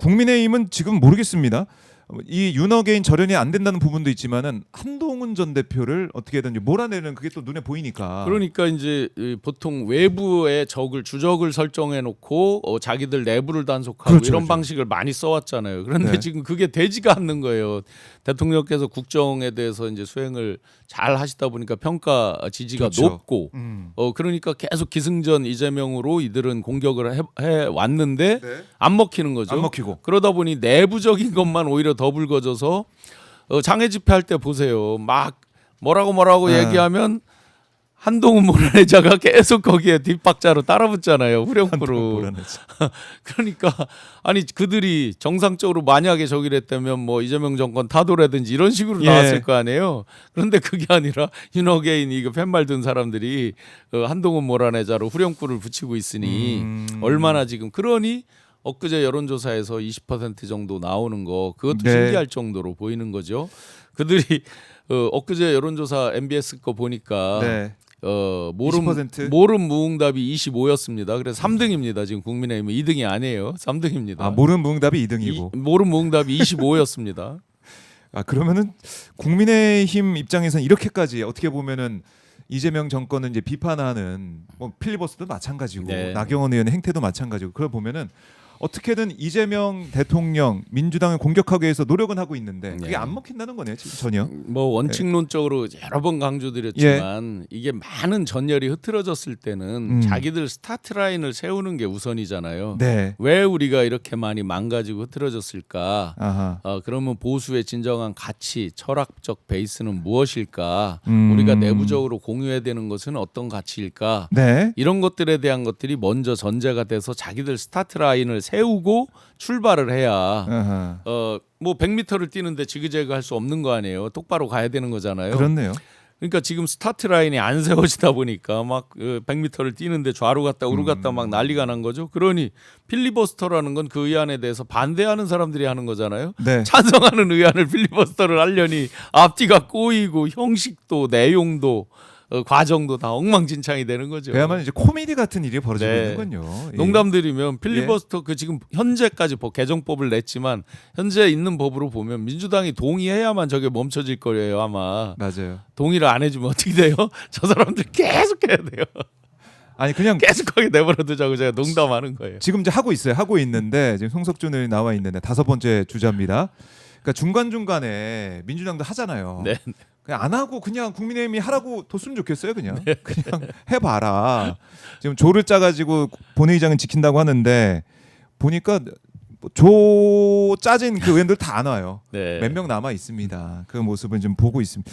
국민의힘은 지금 모르겠습니다. 이 윤어게인 절연이 안 된다는 부분도 있지만은 한동훈 전 대표를 어떻게든 몰아내는 그게 또 눈에 보이니까. 그러니까 이제 보통 외부의 주적을 설정해 놓고 자기들 내부를 단속하고 그렇죠, 이런 그렇죠. 방식을 많이 써왔잖아요. 그런데 네. 지금 그게 되지가 않는 거예요. 대통령께서 국정에 대해서 이제 수행을 잘 하시다 보니까 평가 지지가 그렇죠. 높고 그러니까 계속 기승전 이재명으로 이들은 공격을 해 왔는데 네. 안 먹히는 거죠. 안 먹히고. 그러다 보니 내부적인 것만 오히려 더 불거져서 장애 집회할 때 보세요. 막 뭐라고 네. 얘기하면 한동훈 몰아내자가 계속 거기에 뒷박자로 따라붙잖아요. 후렴구로. 몰아내자. 그러니까 아니 그들이 정상적으로 만약에 저기를 했다면 뭐 이재명 정권 타도라든지 이런 식으로 예. 나왔을 거 아니에요. 그런데 그게 아니라 윤어게인 이거 팻말 든 사람들이 한동훈 몰아내자로 후렴구를 붙이고 있으니 얼마나 지금 그러니 엊그제 여론조사에서 20% 정도 나오는 거 그것도 네. 신기할 정도로 보이는 거죠. 그들이 엊그제 여론조사 MBS 거 보니까 네. 20%? 모름 무응답이 25였습니다. 그래서 3등입니다. 지금 국민의힘은 2등이 아니에요. 3등입니다. 아, 모른 무응답이 2등이고. 모름 무응답이 25였습니다. 아, 그러면은 국민의힘 입장에서는 이렇게까지 어떻게 보면은 이재명 정권은 이제 비판하는 뭐 필리버스도 마찬가지고 네. 나경원 의원의 행태도 마찬가지고 그걸 보면은 어떻게든 이재명 대통령 민주당을 공격하기 위해서 노력은 하고 있는데 그게 네. 안 먹힌다는 거네요 지금 전혀. 뭐 원칙론적으로 여러 번 강조드렸지만 이게 많은 전열이 흐트러졌을 때는 자기들 스타트 라인을 세우는 게 우선이잖아요. 네. 왜 우리가 이렇게 많이 망가지고 흐트러졌을까? 아하. 그러면 보수의 진정한 가치, 철학적 베이스는 무엇일까? 음. 우리가 내부적으로 공유해야 되는 것은 어떤 가치일까? 네. 이런 것들에 대한 것들이 먼저 전제가 돼서 자기들 스타트 라인을 세우고 출발을 해야 아하. 뭐 100m를 뛰는데 지그재그 할 수 없는 거 아니에요. 똑바로 가야 되는 거잖아요. 그렇네요. 그러니까 지금 스타트 라인이 안 세워지다 보니까 막 100m를 뛰는데 좌로 갔다 우로 갔다 막 난리가 난 거죠. 그러니 필리버스터라는 건 그 의안에 대해서 반대하는 사람들이 하는 거잖아요. 네. 찬성하는 의안을 필리버스터를 하려니 앞뒤가 꼬이고 형식도 내용도 과정도 다 엉망진창이 되는 거죠. 그야말로 이제 코미디 같은 일이 벌어지고 네. 있는군요. 예. 농담드리면 필리버스터 그 지금 현재까지 개정법을 냈지만 현재 있는 법으로 보면 민주당이 동의해야만 저게 멈춰질 거예요 아마. 맞아요. 동의를 안 해주면 어떻게 돼요? 저 사람들 계속 해야 돼요. 아니 그냥 계속하게 내버려두자고 제가 농담하는 거예요. 지금 이제 하고 있어요. 하고 있는데 지금 송석준 의원이 나와 있는데 5번째 주자입니다. 그러니까 중간 중간에 민주당도 하잖아요. 네. 그냥 안 하고 그냥 국민의힘이 하라고 뒀으면 좋겠어요. 그냥 그냥 해봐라. 지금 조를 짜가지고 본회의장은 지킨다고 하는데 보니까 조 짜진 그 의원들 다 안 와요. 네. 몇 명 남아 있습니다. 그 모습을 좀 보고 있습니다.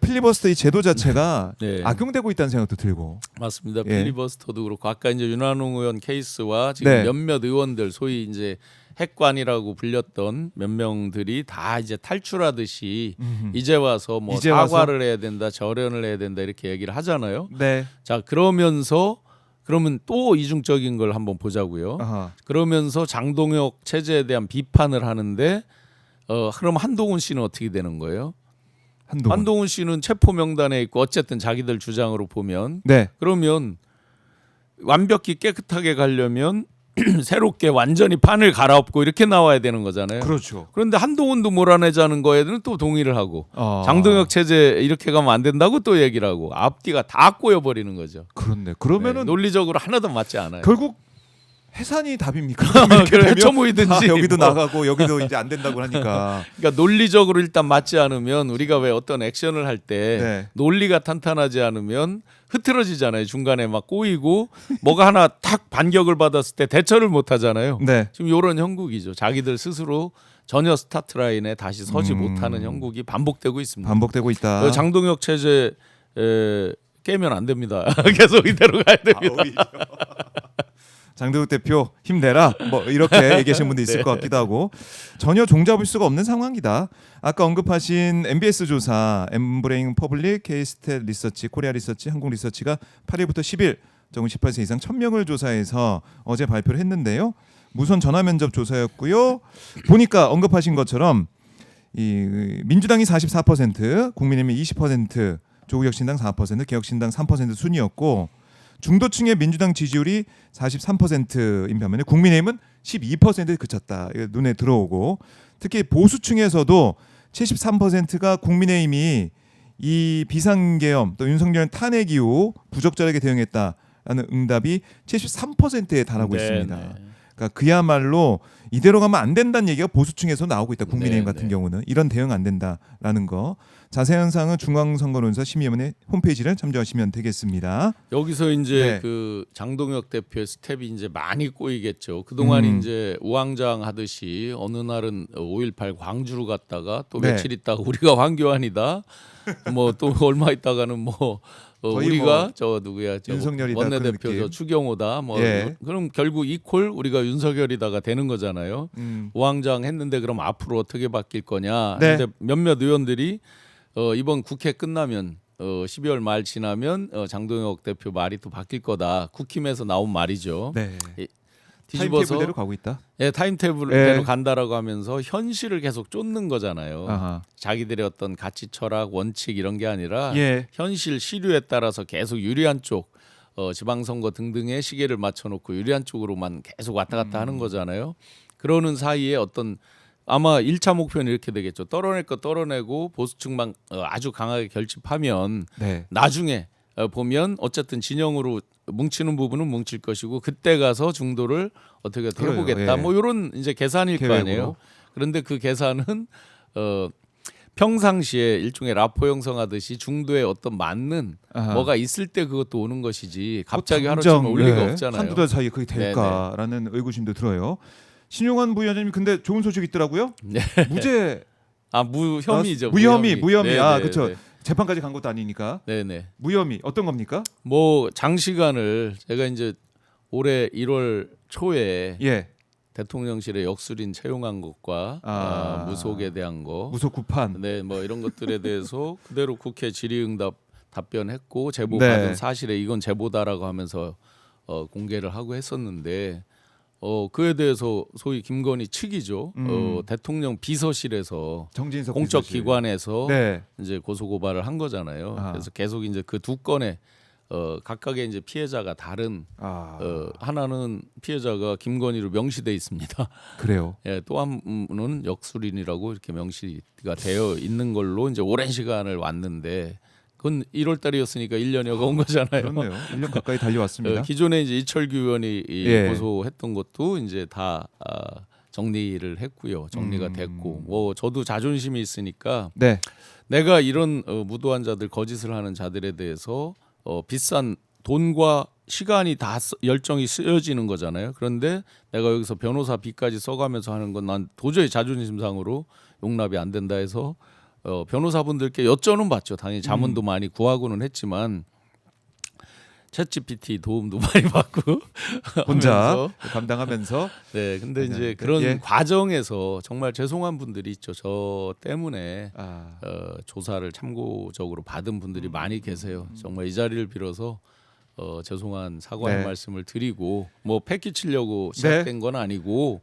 필리버스터 이 제도 자체가 네. 악용되고 있다는 생각도 들고. 맞습니다. 예. 필리버스터도 그렇고 아까 이제 윤한홍 의원 케이스와 지금 네. 몇몇 의원들 소위 이제 핵관이라고 불렸던 몇 명들이 다 이제 탈출하듯이 이제 와서 뭐 이제 와서? 사과를 해야 된다, 절연을 해야 된다 이렇게 얘기를 하잖아요. 네. 자 그러면서 그러면 또 이중적인 걸 한번 보자고요. 아하. 그러면서 장동혁 체제에 대한 비판을 하는데 그럼 한동훈 씨는 어떻게 되는 거예요? 한동훈 씨는 체포 명단에 있고 어쨌든 자기들 주장으로 보면 네. 그러면 완벽히 깨끗하게 가려면 새롭게 완전히 판을 갈아엎고 이렇게 나와야 되는 거잖아요. 그렇죠. 그런데 한동훈도 몰아내자는 거에는 또 동의를 하고 아. 장동혁 체제 이렇게 가면 안 된다고 또 얘기를 하고 앞뒤가 다 꼬여버리는 거죠. 그렇네. 그러면은 네, 논리적으로 하나도 맞지 않아요. 결국 해산이 답입니까? 그래, 해처모이든지 여기도 뭐. 나가고 여기도 이제 안 된다고 하니까. 그러니까 논리적으로 일단 맞지 않으면 우리가 왜 어떤 액션을 할 때 네. 논리가 탄탄하지 않으면 흐트러지잖아요. 중간에 막 꼬이고 뭐가 하나 탁 반격을 받았을 때 대처를 못 하잖아요. 네. 지금 이런 형국이죠. 자기들 스스로 전혀 스타트 라인에 다시 서지 못하는 형국이 반복되고 있습니다. 반복되고 있다. 장동혁 체제 깨면 안 됩니다. 계속 이대로 가야 됩니다. 장동혁 대표 힘내라 뭐 이렇게 얘기하시는 분도 있을 네. 것 같기도 하고 전혀 종잡을 수가 없는 상황이다. 아까 언급하신 MBS 조사 엠브레인 퍼블릭, K스탯 리서치, 코리아 리서치, 한국 리서치가 8일부터 10일 정부 18세 이상 1000명을 조사해서 어제 발표를 했는데요. 무선 전화 면접 조사였고요. 보니까 언급하신 것처럼 이 민주당이 44%, 국민의힘이 20%, 조국혁신당 4%, 개혁신당 3% 순이었고 중도층의 민주당 지지율이 43%인 반면에 국민의힘은 12%에 그쳤다. 이거 눈에 들어오고 특히 보수층에서도 73%가 국민의힘이 이 비상계엄 또 윤석열 탄핵 이후 부적절하게 대응했다라는 응답이 73%에 달하고 네, 있습니다. 네. 그러니까 그야말로 이대로 가면 안 된다는 얘기가 보수층에서 나오고 있다. 국민의힘 네, 같은 네. 경우는 이런 대응 안 된다라는 거. 자세한 사항은 중앙선거론사 심의위원회 홈페이지를 참조하시면 되겠습니다. 여기서 이제 네. 그 장동혁 대표의 스텝이 이제 많이 꼬이겠죠. 그동안 이제 우왕좌왕 하듯이 어느 날은 5.18 광주로 갔다가 또 네. 며칠 있다가 우리가 황교안이다. 뭐 또 얼마 있다가는 뭐 거의 우리가 뭐 저 누구야 저 윤석열이다 원내대표 그런 저 느낌. 추경호다. 뭐 예. 그럼 결국 이콜 우리가 윤석열이다가 되는 거잖아요. 우왕좌왕 했는데 그럼 앞으로 어떻게 바뀔 거냐. 네. 근데 몇몇 의원들이 이번 국회 끝나면 12월 말 지나면 장동혁 대표 말이 또 바뀔 거다. 국힘에서 나온 말이죠. 네. 뒤집어서 타임테이블대로 가고 있다. 타임테이블대로 예. 간다라고 하면서 현실을 계속 쫓는 거잖아요. 아하. 자기들의 어떤 가치 철학, 원칙 이런 게 아니라 예. 현실 시류에 따라서 계속 유리한 쪽 지방선거 등등의 시계를 맞춰놓고 유리한 쪽으로만 계속 왔다 갔다 하는 거잖아요. 그러는 사이에 어떤 아마 1차 목표는 이렇게 되겠죠. 떨어낼 거 떨어내고 보수층만 아주 강하게 결집하면 네. 나중에 보면 어쨌든 진영으로 뭉치는 부분은 뭉칠 것이고 그때 가서 중도를 어떻게 그래요. 해보겠다. 예. 뭐 이런 이제 계산일 거 계획으로. 아니에요. 그런데 그 계산은 평상시에 일종의 라포 형성하듯이 중도에 어떤 맞는 아하. 뭐가 있을 때 그것도 오는 것이지 갑자기 뭐 하루쯤에 당장, 올 리가 예, 없잖아요. 한두 달 사이에 그게 될까라는 의구심도 들어요. 신용환 부위원장님 근데 좋은 소식 있더라고요. 네. 무죄 무혐의죠. 무혐의. 네, 아, 네, 그렇죠. 네. 재판까지 간 것도 아니니까. 네네. 무혐의 어떤 겁니까? 뭐 장시간을 제가 이제 올해 1월 초에 예. 대통령실에 역술인 채용한 것과 무속에 대한 거, 무속 구판. 네, 뭐 이런 것들에 대해서 그대로 국회 질의응답 답변했고 제보 네. 받은 사실에 이건 제보다라고 하면서 공개를 하고 했었는데 그에 대해서 소위 김건희 측이죠. 대통령 비서실에서 정진석 공적 비서실. 기관에서 네. 이제 고소 고발을 한 거잖아요. 아. 그래서 계속 이제 그 두 건의 각각의 이제 피해자가 다른 하나는 피해자가 김건희로 명시돼 있습니다. 그래요. 예, 또 한 분은 역술인이라고 이렇게 명시가 되어 있는 걸로 이제 오랜 시간을 왔는데 그건 1월 달이었으니까 1년여가 온 거잖아요. 그렇네요. 1년 가까이 달려왔습니다. 기존에 이제 이철규 의원이 예. 고소했던 것도 이제 다 정리를 했고요. 정리가 됐고 뭐 저도 자존심이 있으니까 네. 내가 이런 무도한 자들 거짓을 하는 자들에 대해서 비싼 돈과 시간이 다 열정이 쓰여지는 거잖아요. 그런데 내가 여기서 변호사 비까지 써가면서 하는 건 난 도저히 자존심상으로 용납이 안 된다 해서 변호사분들께 여쭤는 봤죠. 당연히 자문도 많이 구하고는 했지만 챗GPT 도움도 많이 받고 혼자 하면서. 감당하면서 네, 근데 이제 네. 그런 예. 과정에서 정말 죄송한 분들이 있죠. 저 때문에 조사를 참고적으로 받은 분들이 많이 계세요. 정말 이 자리를 빌어서 죄송한 사과의 네. 말씀을 드리고 뭐 패기치려고 시작된 건 아니고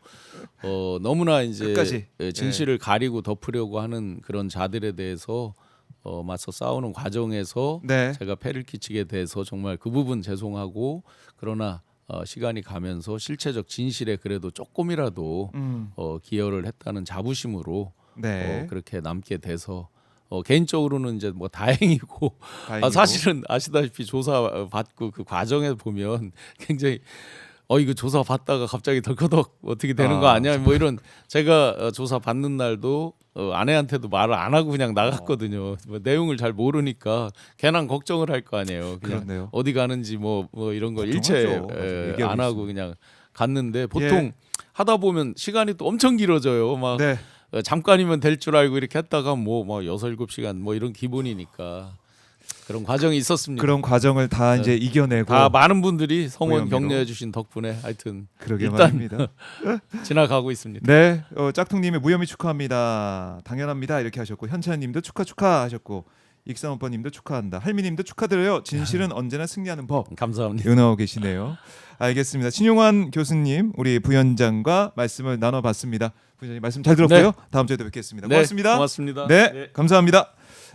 너무나 이제 끝까지. 진실을 가리고 덮으려고 하는 그런 자들에 대해서 맞서 싸우는 과정에서 네. 제가 폐를 끼치게 돼서 정말 그 부분 죄송하고 그러나 시간이 가면서 실체적 진실에 그래도 조금이라도 기여를 했다는 자부심으로 네. 그렇게 남게 돼서 개인적으로는 이제 뭐 다행이고, 다행이고. 사실은 아시다시피 조사 받고 그 과정에 보면 굉장히 이거 조사 받다가 갑자기 덜커덕 어떻게 되는 거 아니야? 뭐 이런 제가 조사 받는 날도 아내한테도 말을 안 하고 그냥 나갔거든요. 뭐 내용을 잘 모르니까 괜한 걱정을 할 거 아니에요. 그냥 그렇네요. 어디 가는지 뭐 이런 거 일체 걱정하죠. 얘기하고 안 하고 있으면. 그냥 갔는데 보통 예. 하다 보면 시간이 또 엄청 길어져요. 막 네. 잠깐이면 될 줄 알고 이렇게 했다가 뭐 6-7시간 뭐 이런 기본이니까 그런 과정이 있었습니다. 그런 과정을 다 이제 이겨내고 다 많은 분들이 성원 무혐의로. 격려해 주신 덕분에 하여튼 그러게 일단 말입니다. 지나가고 있습니다. 네, 짝퉁님의 무혐의 축하합니다. 당연합니다. 이렇게 하셨고 현찬님도 축하하셨고 익상오빠님도 축하한다. 할미님도 축하드려요. 진실은 언제나 승리하는 법. 감사합니다. 응원하고 계시네요. 알겠습니다. 신용환 교수님, 우리 부위원장과 말씀을 나눠봤습니다. 부위원장님 말씀 잘 들었고요. 네. 다음 주에도 뵙겠습니다. 네, 고맙습니다. 고맙습니다. 네, 감사합니다.